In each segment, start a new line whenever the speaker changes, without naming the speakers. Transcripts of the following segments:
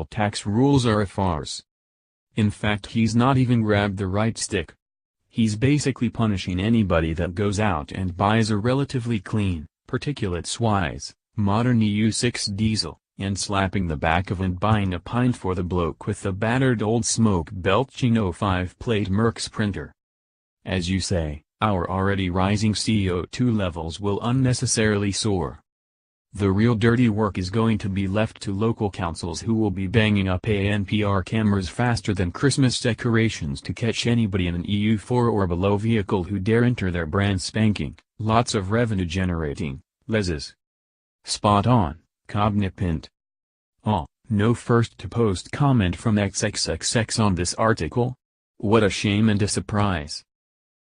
diesel tax rules are a farce. In fact, he's not even grabbed the right stick. He's basically punishing anybody that goes out and buys a relatively clean, particulates-wise, modern EU6 diesel, and slapping the back of and buying a pint for the bloke with the battered old smoke belching 05-plate Merc Sprinter. As you say, our already rising CO2 levels will unnecessarily soar. The real dirty work is going to be left to local councils, who will be banging up ANPR cameras faster than Christmas decorations to catch anybody in an EU4 or below vehicle who dare enter their brand spanking, lots of revenue generating, LEZs. Spot on, cognipant. Oh, no first to post comment from XXXX on this article? What a shame and a surprise.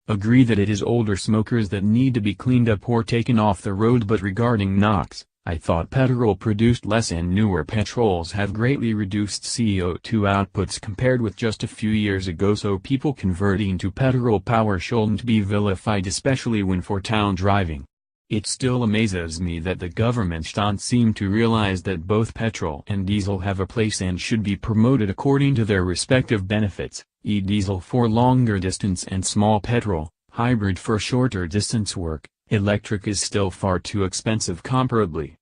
Agree that it is older smokers that need to be cleaned up or taken off the road, but regarding NOx, I thought petrol produced less and newer petrols have greatly reduced CO2 outputs compared with just a few years ago, so people converting to petrol power shouldn't be vilified, especially when for town driving. It still amazes me that the government don't seem to realize that both petrol and diesel have a place and should be promoted according to their respective benefits, e-diesel for longer distance and small petrol, hybrid for shorter distance work. Electric is still far too expensive comparably.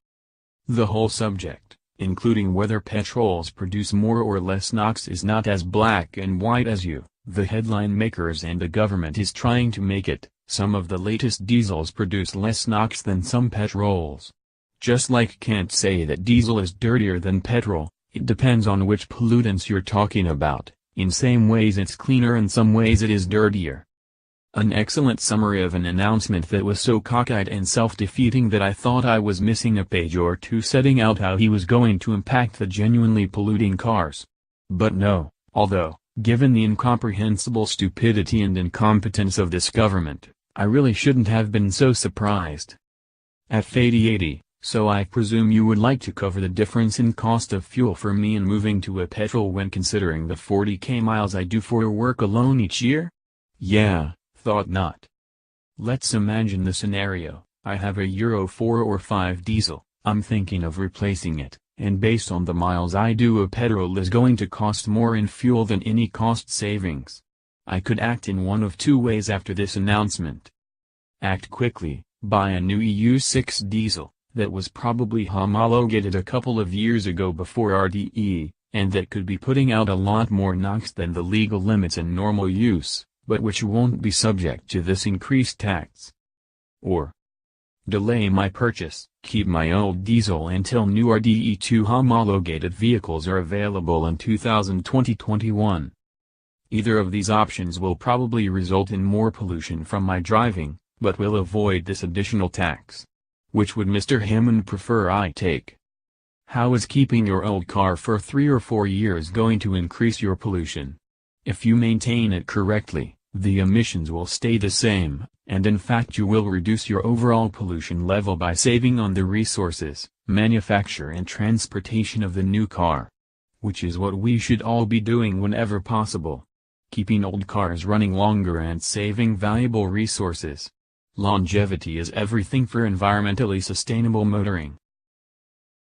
The whole subject, including whether petrols produce more or less NOx, is not as black and white as you, the headline makers and the government is trying to make it. Some of the latest diesels produce less NOx than some petrols. Just like can't say that diesel is dirtier than petrol, it depends on which pollutants you're talking about. In some ways it's cleaner, in some ways it is dirtier. An excellent summary of an announcement that was so cockeyed and self-defeating that I thought I was missing a page or two, setting out how he was going to impact the genuinely polluting cars. But no, although, given the incomprehensible stupidity and incompetence of this government, I really shouldn't have been so surprised. At Fady80, so I presume you would like to cover the difference in cost of fuel for me in moving to a petrol when considering the 40k miles I do for work alone each year? Yeah. Thought not. Let's imagine the scenario. I have a Euro 4 or 5 diesel, I'm thinking of replacing it, and based on the miles I do, a petrol is going to cost more in fuel than any cost savings. I could act in one of two ways after this announcement. Act quickly, buy a new EU6 diesel, that was probably homologated a couple of years ago before RDE, and that could be putting out a lot more NOx than the legal limits in normal use, but which won't be subject to this increased tax. Or delay my purchase, keep my old diesel until new RDE2 homologated vehicles are available in 2020-21. Either of these options will probably result in more pollution from my driving, but will avoid this additional tax. Which would Mr. Hammond prefer I take? How is keeping your old car for 3 or 4 years going to increase your pollution? If you maintain it correctly, the emissions will stay the same, and in fact you will reduce your overall pollution level by saving on the resources, manufacture and transportation of the new car. Which is what we should all be doing whenever possible. Keeping old cars running longer and saving valuable resources. Longevity is everything for environmentally sustainable motoring.